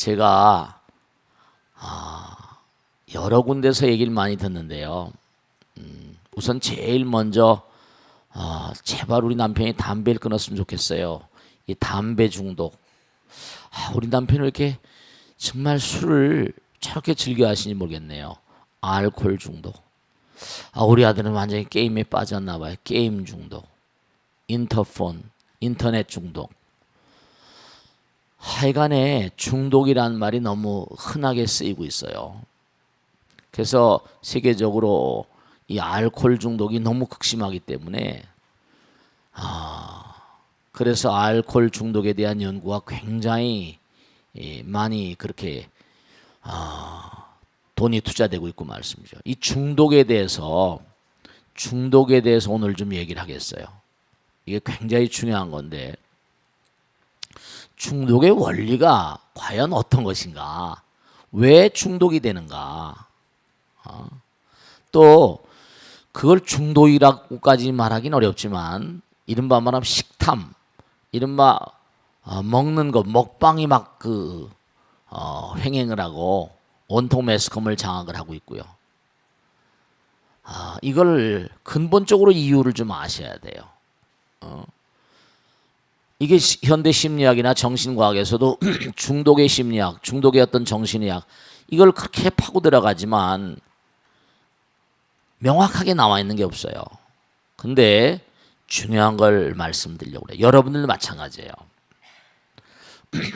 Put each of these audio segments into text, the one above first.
제가 여러 군데서 얘기를 많이 듣는데요. 우선 제일 먼저 제발 우리 남편이 담배를 끊었으면 좋겠어요. 이 담배 중독. 우리 남편이 왜 이렇게 정말 술을 저렇게 즐겨 하시는지 모르겠네요. 알코올 중독. 우리 아들은 완전히 게임에 빠졌나 봐요. 게임 중독. 인터폰, 인터넷 중독. 하여간에 중독이란 말이 너무 흔하게 쓰이고 있어요. 그래서 세계적으로 이 알코올 중독이 너무 극심하기 때문에 그래서 알코올 중독에 대한 연구가 굉장히 많이 그렇게 돈이 투자되고 있고 말씀이죠. 이 중독에 대해서 오늘 좀 얘기를 하겠어요. 이게 굉장히 중요한 건데 중독의 원리가 과연 어떤 것인가? 왜 중독이 되는가? 또 그걸 중독이라고까지 말하기는 어렵지만 이른바 말하면 식탐, 이른바 먹는 것, 먹방이 막 횡행을 하고 온통 매스컴을 장악을 하고 있고요. 이걸 근본적으로 이유를 좀 아셔야 돼요. 이게 현대 심리학이나 정신과학에서도 중독의 심리학, 중독의 어떤 정신의학 이걸 그렇게 파고 들어가지만 명확하게 나와 있는 게 없어요. 근데 중요한 걸 말씀드리려고 그래요. 여러분들도 마찬가지예요.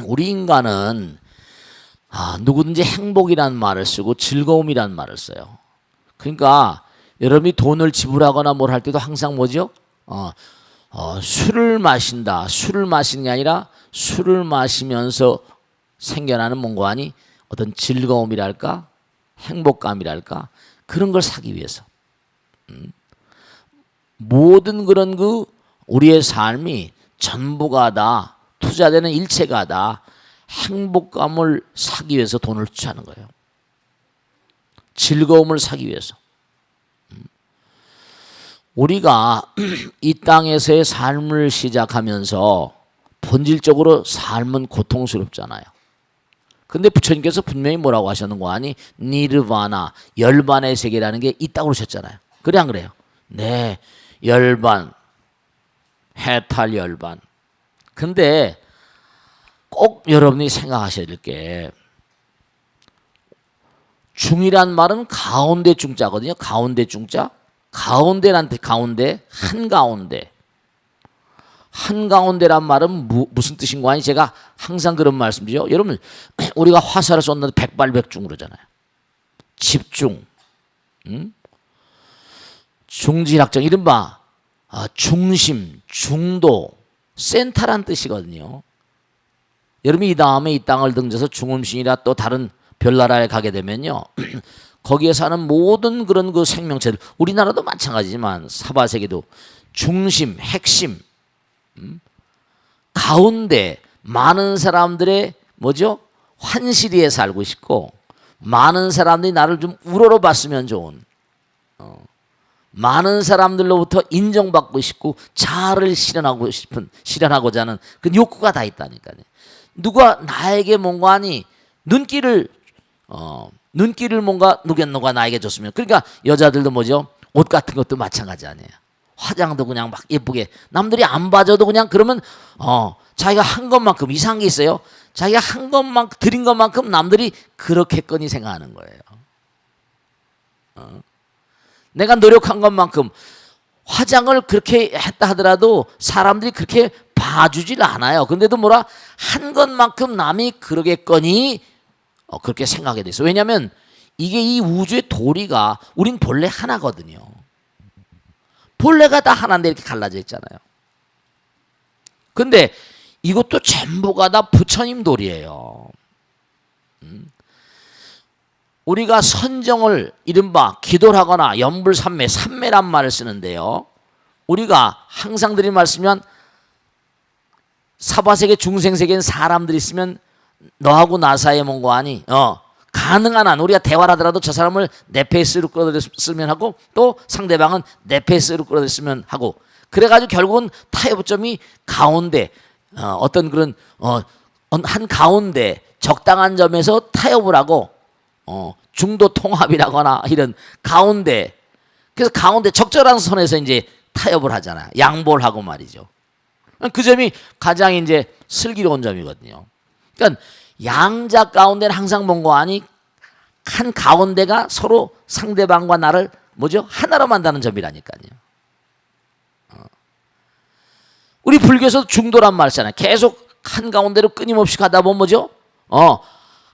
우리 인간은 누구든지 행복이란 말을 쓰고 즐거움이란 말을 써요. 그러니까 여러분이 돈을 지불하거나 뭘 할 때도 항상 뭐죠? 술을 마신다. 술을 마시는 게 아니라 술을 마시면서 생겨나는 뭔가 아니 어떤 즐거움이랄까 행복감이랄까 그런 걸 사기 위해서 모든 그런 우리의 삶이 전부가 다 투자되는 일체가 다 행복감을 사기 위해서 돈을 투자하는 거예요. 즐거움을 사기 위해서. 우리가 이 땅에서의 삶을 시작하면서 본질적으로 삶은 고통스럽잖아요. 근데 부처님께서 분명히 뭐라고 하셨는 거 아니? 니르바나, 열반의 세계라는 게 있다고 그러셨잖아요. 그래 안 그래요? 네, 열반, 해탈 열반. 근데 꼭 여러분이 생각하셔야 될 게 중이란 말은 가운데 중자거든요. 가운데 중자. 가운데란테 가운데, 한가운데. 한가운데란 말은 무슨 뜻인 거 아니? 제가 항상 그런 말씀드리죠. 여러분, 우리가 화살을 쏘는데 백발백중 그러잖아요. 집중, 중지락정, 이른바 중심, 중도, 센터란 뜻이거든요. 여러분이 이 다음에 이 땅을 등져서 중음신이라 또 다른 별나라에 가게 되면요. 거기에 사는 모든 그런 생명체들, 우리나라도 마찬가지지만 사바세계도 중심, 핵심, 가운데 많은 사람들의 뭐죠? 환시리에 살고 싶고 많은 사람들이 나를 좀 우러러봤으면 좋은 많은 사람들로부터 인정받고 싶고 자아를 실현하고자 하는 그 욕구가 다 있다니까요. 누가 나에게 뭔가 하니 눈길을 뭔가 누가 나에게 줬으면. 그러니까 여자들도 뭐죠? 옷 같은 것도 마찬가지 아니에요. 화장도 그냥 막 예쁘게 남들이 안 봐줘도 그냥 그러면 자기가 한 것만큼 이상한 게 있어요. 자기가 한 것만큼 드린 것만큼 남들이 그렇게거니 생각하는 거예요. 내가 노력한 것만큼 화장을 그렇게 했다 하더라도 사람들이 그렇게 봐주질 않아요. 근데도 한 것만큼 남이 그러겠거니 그렇게 생각하게 됐어요. 왜냐하면 이게 이 우주의 도리가 우린 본래 하나거든요. 본래가 다 하나인데 이렇게 갈라져 있잖아요. 근데 이것도 전부가 다 부처님 도리예요. 우리가 선정을 이른바 기도를 하거나 염불삼매, 삼매란 말을 쓰는데요. 우리가 항상 드린 말씀이면 사바세계 중생세계는 사람들이 있으면 너하고 나 사이에 뭔가 아니 가능한 한 우리가 대화를 하더라도 저 사람을 내 페이스로 끌어들였으면 하고 또 상대방은 내 페이스로 끌어들였으면 하고 그래가지고 결국은 타협점이 가운데 어떤 그런 한 가운데 적당한 점에서 타협을 하고 중도 통합이라거나 이런 가운데, 그래서 가운데 적절한 선에서 이제 타협을 하잖아요. 양보를 하고 말이죠. 그 점이 가장 이제 슬기로운 점이거든요. 그러니까 양자 가운데는 항상 뭔가 아니 한 가운데가 서로 상대방과 나를 뭐죠? 하나로 만드는 점이라니까요. 우리 불교에서 중도란 말 쓰잖아요. 계속 한 가운데로 끊임없이 가다 보면 뭐죠?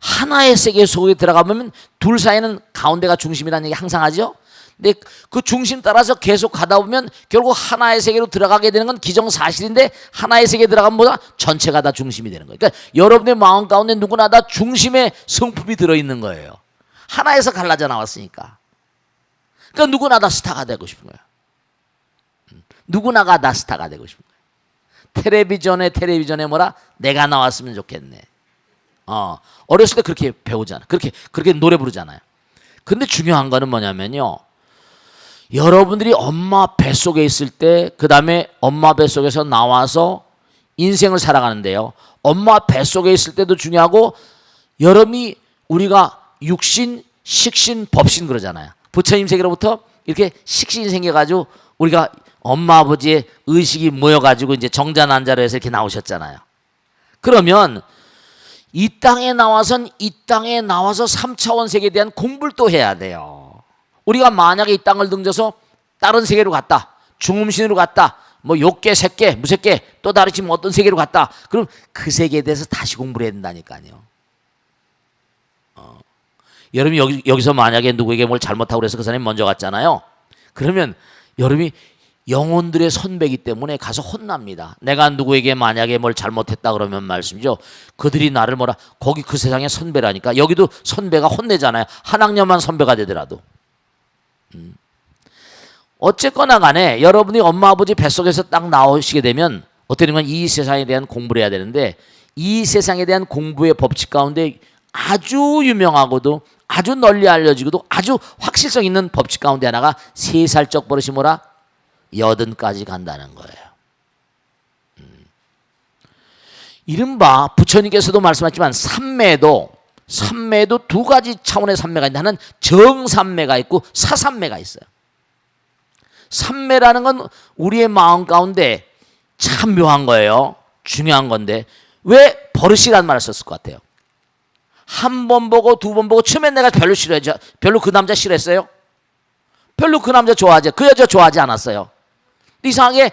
하나의 세계 속에 들어가면 둘 사이는 가운데가 중심이라는 얘기 항상 하죠. 근데 그 중심 따라서 계속 가다 보면 결국 하나의 세계로 들어가게 되는 건 기정사실인데, 하나의 세계에 들어가면 뭐다? 전체가 다 중심이 되는 거예요. 그러니까 여러분의 마음 가운데 누구나 다 중심의 성품이 들어있는 거예요. 하나에서 갈라져 나왔으니까. 그러니까 누구나 다 스타가 되고 싶은 거예요. 누구나가 다 스타가 되고 싶은 거예요. 텔레비전에 뭐라? 내가 나왔으면 좋겠네. 어렸을 때 그렇게 배우잖아. 그렇게 노래 부르잖아요. 근데 중요한 거는 뭐냐면요. 여러분들이 엄마 뱃속에 있을 때, 그 다음에 엄마 뱃속에서 나와서 인생을 살아가는데요. 엄마 뱃속에 있을 때도 중요하고, 여러분이 우리가 육신, 식신, 법신 그러잖아요. 부처님 세계로부터 이렇게 식신이 생겨가지고 우리가 엄마 아버지의 의식이 모여가지고 이제 정자난자로 해서 이렇게 나오셨잖아요. 그러면 이 땅에 나와서 3차원 세계에 대한 공부를 또 해야 돼요. 우리가 만약에 이 땅을 등져서 다른 세계로 갔다, 중음신으로 갔다, 뭐 욕계, 색계, 무색계, 또 다르지 뭐 어떤 세계로 갔다, 그럼 그 세계에 대해서 다시 공부를 해야 된다니까요. 여러분이 여기서 만약에 누구에게 뭘 잘못하고 그래서 그 사람이 먼저 갔잖아요. 그러면 여러분이 영혼들의 선배이기 때문에 가서 혼납니다. 내가 누구에게 만약에 뭘 잘못했다 그러면 말씀이죠. 그들이 나를 뭐라, 거기 그 세상의 선배라니까. 여기도 선배가 혼내잖아요. 한 학년만 선배가 되더라도. 어쨌거나 간에 여러분이 엄마 아버지 뱃속에서 딱 나오시게 되면 어떻게 되면 이 세상에 대한 공부를 해야 되는데, 이 세상에 대한 공부의 법칙 가운데 아주 유명하고도 아주 널리 알려지고도 아주 확실성 있는 법칙 가운데 하나가 3살적 버릇이 뭐라? 80까지 간다는 거예요. 이른바 부처님께서도 말씀하셨지만 삼매도 두 가지 차원의 삼매가 있는데, 하나는 정삼매가 있고 사삼매가 있어요. 삼매라는 건 우리의 마음 가운데 참 묘한 거예요. 중요한 건데 왜 버릇이라는 말을 썼을 것 같아요? 한 번 보고 두 번 보고 처음엔 내가 별로 싫어하죠. 별로 그 남자 싫어했어요? 별로 그 남자 좋아하지, 그 여자 좋아하지 않았어요. 이상하게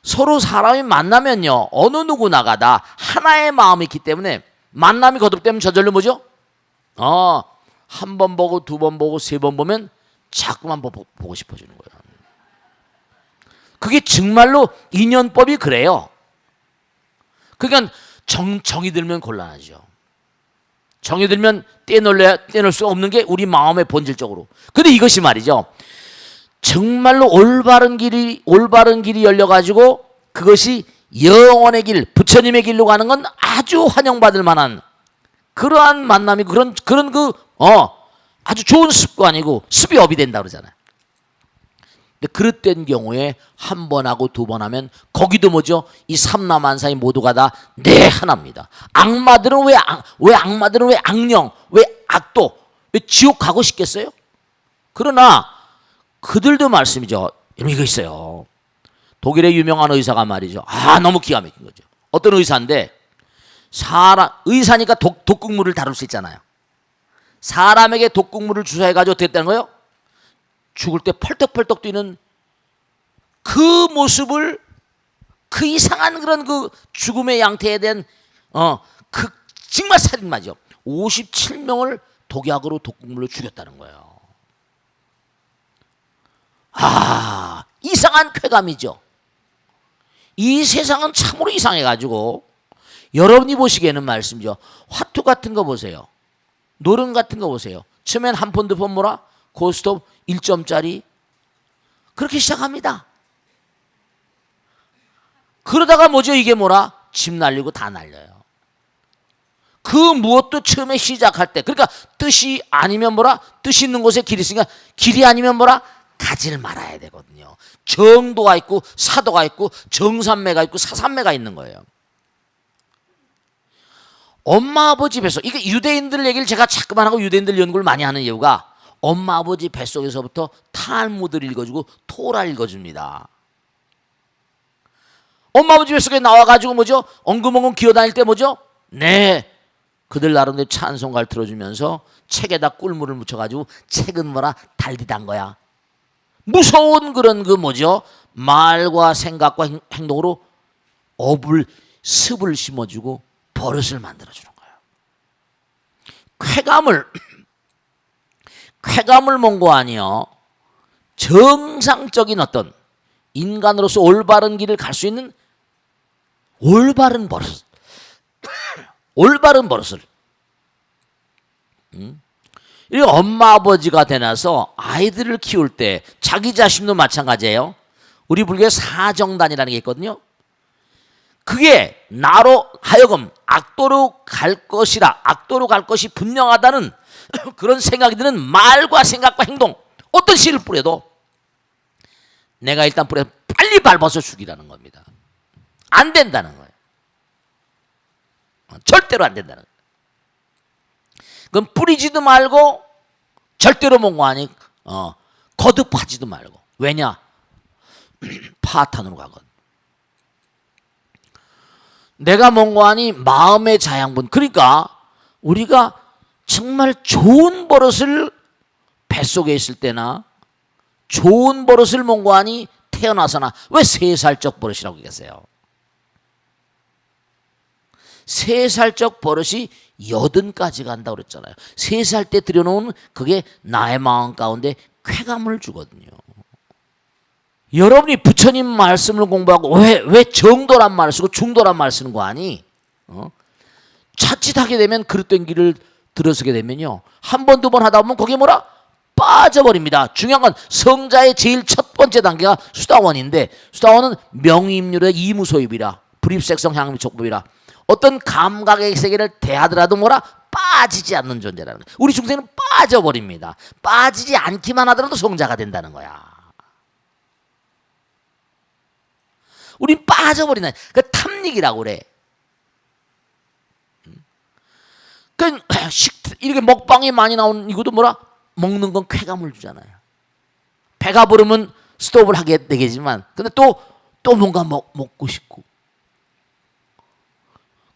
서로 사람이 만나면요, 어느 누구나가 다 하나의 마음이 있기 때문에 만남이 거듭되면 저절로 뭐죠? 한 번 보고 두 번 보고 세 번 보면 자꾸만 보고 싶어지는 거예요. 그게 정말로 인연법이 그래요. 그러니까 정이 들면 곤란하죠. 정이 들면 떼놓을 수 없는 게 우리 마음의 본질적으로. 근데 이것이 말이죠, 정말로 올바른 길이 열려가지고 그것이 영원의 길, 부처님의 길로 가는 건 아주 환영받을 만한 그러한 만남이고, 그런 아주 좋은 습관이고 습이업이 된다 그러잖아요. 근데 그릇된 경우에 한 번 하고 두 번 하면 거기도 뭐죠? 이 삼라만사이 모두가 다 내 하나입니다. 악마들은 왜 악령, 왜 악도, 왜 지옥 가고 싶겠어요? 그러나 그들도 말씀이죠. 여러분 이거 있어요. 독일의 유명한 의사가 말이죠. 너무 기가 막힌 거죠. 어떤 의사인데, 의사니까 독극물을 다룰 수 있잖아요. 사람에게 독극물을 주사해가지고 어떻게 했다는 거예요? 죽을 때 펄떡펄떡 뛰는 그 모습을, 그 이상한 그런 그 죽음의 양태에 대한 그 정말 살인마죠. 57명을 독약으로 독극물로 죽였다는 거예요. 이상한 쾌감이죠. 이 세상은 참으로 이상해가지고 여러분이 보시기에는 말씀이죠. 화투 같은 거 보세요. 노름 같은 거 보세요. 처음엔 한 푼 두 푼 뭐라? 고스톱 1점짜리 그렇게 시작합니다. 그러다가 뭐죠? 이게 뭐라? 집 날리고 다 날려요. 그 무엇도 처음에 시작할 때, 그러니까 뜻이 아니면 뭐라? 뜻이 있는 곳에 길이 있으니까 길이 아니면 뭐라? 가지를 말아야 되거든요. 정도가 있고 사도가 있고 정삼매가 있고 사삼매가 있는 거예요. 엄마 아버지 뱃속, 이게 유대인들 얘기를 제가 자꾸만 하고 유대인들 연구를 많이 하는 이유가 엄마 아버지 뱃속에서부터 탈무드를 읽어주고 토라를 읽어줍니다. 엄마 아버지 뱃속에 나와가지고 뭐죠? 엉금엉금 기어다닐 때 뭐죠? 네, 그들 나름대로 찬송가를 틀어주면서 책에다 꿀물을 묻혀가지고 책은 뭐라 달디단 거야. 무서운 그런 그 뭐죠? 말과 생각과 행동으로 습을 심어주고 버릇을 만들어주는 거예요. 쾌감을 mon고하니요, 정상적인 인간으로서 올바른 길을 갈 수 있는 올바른 버릇을 이 엄마 아버지가 되나서 아이들을 키울 때 자기 자신도 마찬가지예요. 우리 불교에 사정단이라는 게 있거든요. 그게 나로 하여금 악도로 갈 것이 분명하다는 그런 생각이 드는 말과 생각과 행동, 어떤 씨를 뿌려도 내가 일단 뿌려 빨리 밟아서 죽이라는 겁니다. 안 된다는 거예요. 절대로 안 된다는 거예요. 그럼 뿌리지도 말고 절대로 mon고하니 거듭하지도 말고. 왜냐? 파탄으로 가거든. 내가 mon고하니 마음의 자양분. 그러니까 우리가 정말 좋은 버릇을 뱃속에 있을 때나 좋은 버릇을 mon고하니 태어나서나, 왜 3살적 버릇이라고 얘기했어요? 3살적 버릇이 80까지 간다고 그랬잖아요. 3살 때 들여놓은 그게 나의 마음 가운데 쾌감을 주거든요. 여러분이 부처님 말씀을 공부하고 왜 정도란 말을 쓰고 중도란 말을 쓰는 거 아니? 자칫하게 되면 그릇된 길을 들어서게 되면요, 한 번, 두 번 하다 보면 거기에 뭐라? 빠져버립니다. 중요한 건 성자의 제일 첫 번째 단계가 수다원인데, 수다원은 명의임률의 이무소입이라, 불입색성 향미촉법이라, 어떤 감각의 세계를 대하더라도 뭐라? 빠지지 않는 존재라는 거예요. 우리 중생은 빠져버립니다. 빠지지 않기만 하더라도 성자가 된다는 거야. 우린 빠져버리는, 그 탐닉이라고 그래. 이렇게 먹방이 많이 나오는 이것도 뭐라? 먹는 건 쾌감을 주잖아요. 배가 부르면 스톱을 하게 되겠지만, 근데 또 뭔가 먹고 싶고.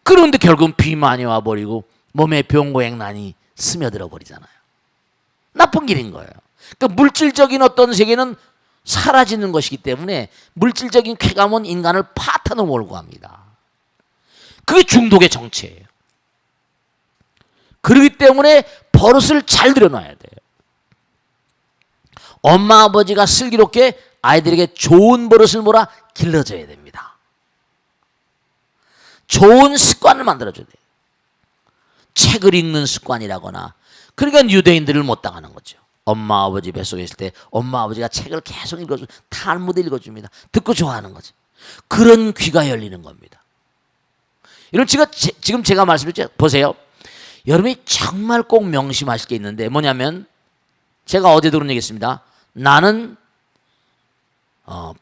그런데 결국은 비만이 와버리고 몸에 병고행난이 스며들어 버리잖아요. 나쁜 길인 거예요. 그러니까 물질적인 어떤 세계는 사라지는 것이기 때문에 물질적인 쾌감은 인간을 파탄으로 몰고 갑니다. 그게 중독의 정체예요. 그렇기 때문에 버릇을 잘 들여놔야 돼요. 엄마 아버지가 슬기롭게 아이들에게 좋은 버릇을 길러줘야 됩니다. 좋은 습관을 만들어줘야 돼요. 책을 읽는 습관이라거나. 그러니까 유대인들을 못 당하는 거죠. 엄마 아버지 뱃속에 있을 때 엄마 아버지가 책을 계속 읽어줍니다. 탈무드 읽어줍니다. 듣고 좋아하는 거죠. 그런 귀가 열리는 겁니다. 여러분, 지금 제가 말씀드렸죠. 보세요. 여러분이 정말 꼭 명심하실 게 있는데 뭐냐면, 제가 어제도 그런 얘기했습니다. 나는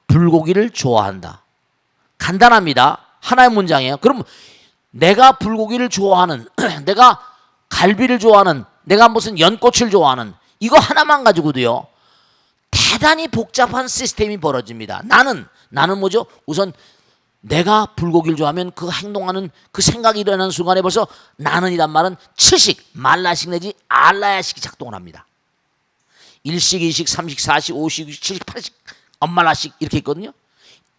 불고기를 좋아한다. 간단합니다. 하나의 문장이에요. 그럼 내가 불고기를 좋아하는, 내가 갈비를 좋아하는, 내가 무슨 연꽃을 좋아하는, 이거 하나만 가지고도요 대단히 복잡한 시스템이 벌어집니다. 나는 뭐죠? 우선 내가 불고기를 좋아하면 그 행동하는 그 생각이 일어나는 순간에 벌써 나는이란 말은 칠식, 말라식 내지 알라야식이 작동을 합니다. 1식, 2식, 3식, 4식, 5식, 6식, 7식, 8식, 엄말라식 이렇게 있거든요.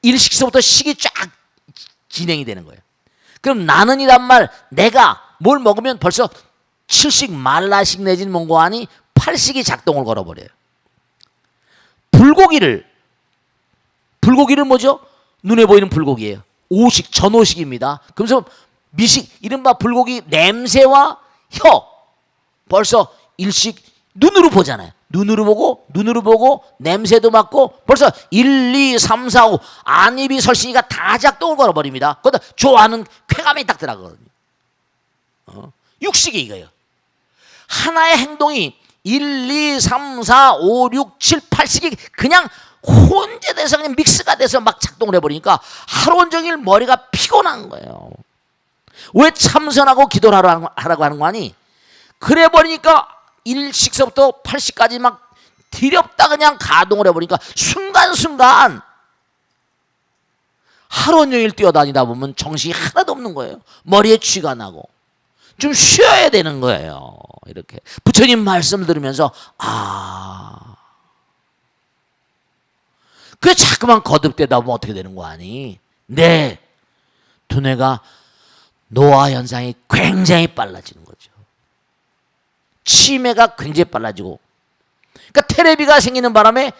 1식서부터 식이 쫙 진행이 되는 거예요. 그럼 나는이란 말, 내가 뭘 먹으면 벌써 7식, 말라식 내지는 mon고하니 8식이 작동을 걸어버려요. 불고기를 뭐죠? 눈에 보이는 불고기예요. 5식, 전오식입니다. 그래서 미식, 이른바 불고기 냄새와 혀, 벌써 1식 눈으로 보잖아요. 눈으로 보고 냄새도 맡고 벌써 1, 2, 3, 4, 5 안입이 설신이가 다 작동을 걸어버립니다. 그러다 좋아하는 쾌감이 딱 들어가거든요. 6식이 이거예요. 하나의 행동이 1, 2, 3, 4, 5, 6, 7, 8식이 그냥 혼재돼서 그냥 믹스가 돼서 막 작동을 해버리니까 하루 온종일 머리가 피곤한 거예요. 왜 참선하고 기도를 하라고 하는 거 아니? 그래 버리니까 1식서부터 80까지 막 디렵다 그냥 가동을 해버리니까 순간순간 하루 종일 뛰어다니다 보면 정신이 하나도 없는 거예요. 머리에 쥐가 나고 좀 쉬어야 되는 거예요. 이렇게 부처님 말씀 들으면서 그게 자꾸만 거듭되다 보면 어떻게 되는 거 아니? 네, 두뇌가 노화 현상이 굉장히 빨라지는 거죠. 치매가 굉장히 빨라지고, 그러니까 테레비가 생기는 바람에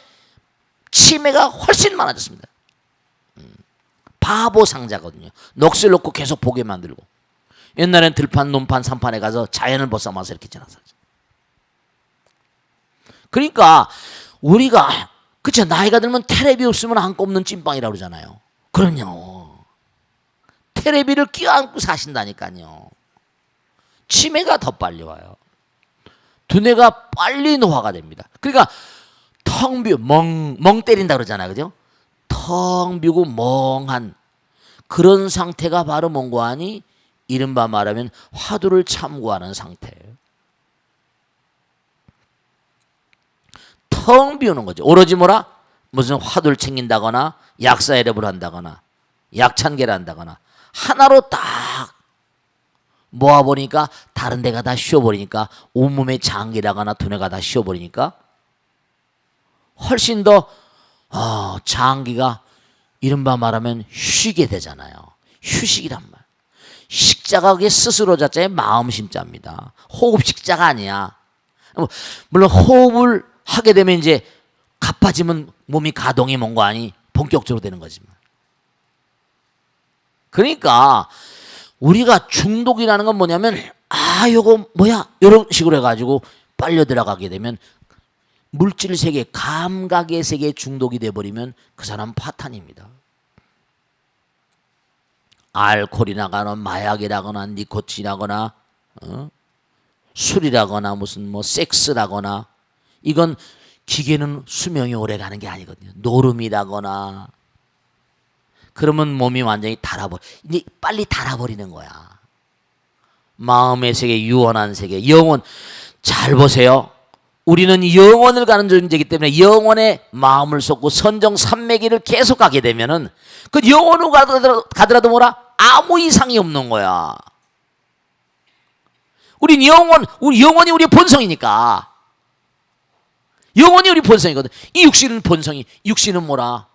치매가 훨씬 많아졌습니다. 바보 상자거든요. 넋을 놓고 계속 보게 만들고. 옛날엔 들판, 논판, 산판에 가서 자연을 벗삼아서 이렇게 지나서. 그러니까 우리가 그쵸, 나이가 들면 테레비 없으면 안 꼽는 찐빵이라고 그러잖아요. 그럼요. 테레비를 끼워안고 사신다니까요. 치매가 더 빨리 와요. 두뇌가 빨리 노화가 됩니다. 그러니까 텅 비고 멍 때린다 그러잖아요. 그죠? 텅 비고 멍한 그런 상태가 바로 뭔고 하니? 이른바 말하면 화두를 참고하는 상태예요. 텅 비우는 거죠. 오로지 뭐라? 무슨 화두를 챙긴다거나 약사회reb을 한다거나 약찬계를 한다거나 하나로 딱 모아버리니까 다른 데가 다 쉬어버리니까 온몸에 장기라거나 두뇌가 다 쉬어버리니까 훨씬 더 장기가 이른바 말하면 쉬게 되잖아요. 휴식이란 말. 식자가 그게 스스로 자자의 마음 심자입니다. 호흡 식자가 아니야. 물론 호흡을 하게 되면 이제 가빠지면 몸이 가동이 뭔가 아니 본격적으로 되는 거지만. 그러니까 우리가 중독이라는 건 뭐냐면 요거 뭐야 이런 식으로 해가지고 빨려 들어가게 되면 물질 세계, 감각의 세계에 중독이 돼버리면 그 사람 파탄입니다. 알코올이라거나 마약이라거나 니코틴이라거나 술이라거나 무슨 뭐 섹스라거나 이건 기계는 수명이 오래 가는 게 아니거든요. 노름이라거나 그러면 몸이 완전히 이제 빨리 닳아버리는 거야. 마음의 세계, 유언한 세계, 영혼. 잘 보세요. 우리는 영혼을 가는 존재이기 때문에 영혼의 마음을 쏟고 선정 삼매기를 계속 가게 되면은 그 영혼으로 가더라도 뭐라? 아무 이상이 없는 거야. 우리 영혼이 우리의 본성이니까. 영혼이 우리 본성이거든. 이 육신은 본성이, 육신은 뭐라?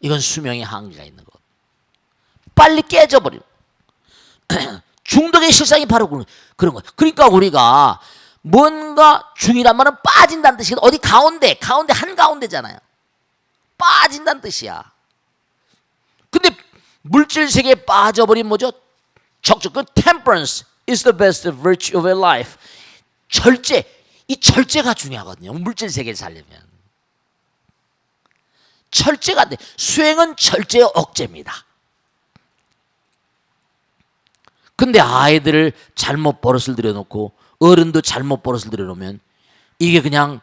이건 수명의 한계가 있는 것. 빨리 깨져버려. 중독의 실상이 바로 그런 거예요. 그러니까 우리가 뭔가 중이란 말은 빠진다는 뜻이거든. 어디 가운데 한가운데잖아요. 빠진다는 뜻이야. 근데 물질 세계에 빠져버린 뭐죠? 적적. 그 temperance is the best virtue of a life. 절제. 이 절제가 중요하거든요. 물질 세계를 살려면. 절제가 안 돼. 수행은 절제의 억제입니다. 근데 아이들을 잘못 버릇을 들여놓고 어른도 잘못 버릇을 들여놓으면 이게 그냥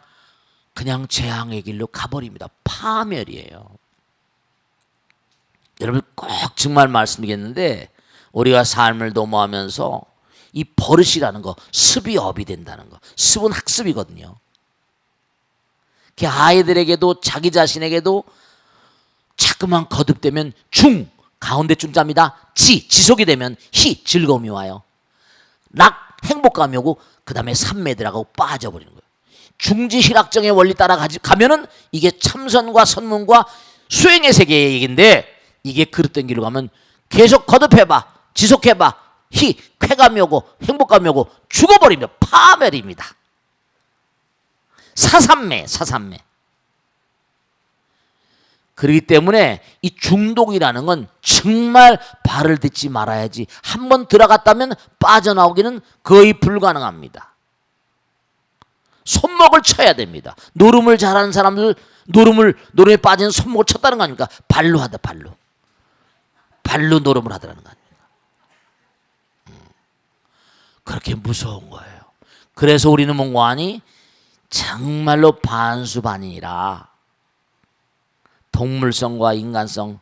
재앙의 길로 가버립니다. 파멸이에요. 여러분 꼭 정말 말씀드리겠는데 우리가 삶을 도모하면서 이 버릇이라는 거 습이 업이 된다는 거. 습은 학습이거든요. 그 아이들에게도 자기 자신에게도 자꾸만 거듭되면 중 가운데 중자입니다. 지속이 되면 즐거움이 와요. 행복감이 오고 그 다음에 삼매들하고 빠져버리는 거예요. 중지희락정의 원리 따라 가면은 이게 참선과 선문과 수행의 세계의 얘기인데 이게 그릇된 길로 가면 계속 거듭해봐, 지속해봐, 쾌감이 오고 행복감이 오고 죽어버립니다. 파멸입니다. 사삼매. 그렇기 때문에 이 중독이라는 건 정말 발을 딛지 말아야지. 한번 들어갔다면 빠져나오기는 거의 불가능합니다. 손목을 쳐야 됩니다. 노름을 잘하는 사람들 노름에 빠지는 손목을 쳤다는 거 아닙니까? 발로 하다 발로 노름을 하더라는 거 아닙니까? 그렇게 무서운 거예요. 그래서 우리는 뭔가 하니 정말로 반수반이라 동물성과 인간성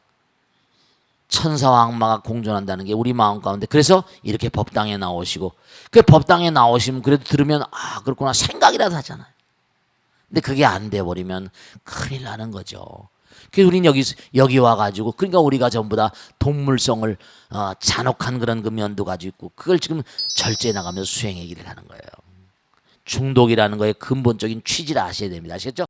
천사와 악마가 공존한다는 게 우리 마음 가운데, 그래서 이렇게 법당에 나오시고, 그 법당에 나오시면 그래도 들으면 아 그렇구나 생각이라도 하잖아요. 근데 그게 안 돼 버리면 큰일 나는 거죠. 그래서 우리는 여기 와가지고, 그러니까 우리가 전부 다 동물성을 잔혹한 그런 그 면도 가지고 있고, 그걸 지금 절제해 나가면서 수행의 길을 가는 거예요. 중독이라는 거의 근본적인 취지를 아셔야 됩니다. 아시겠죠?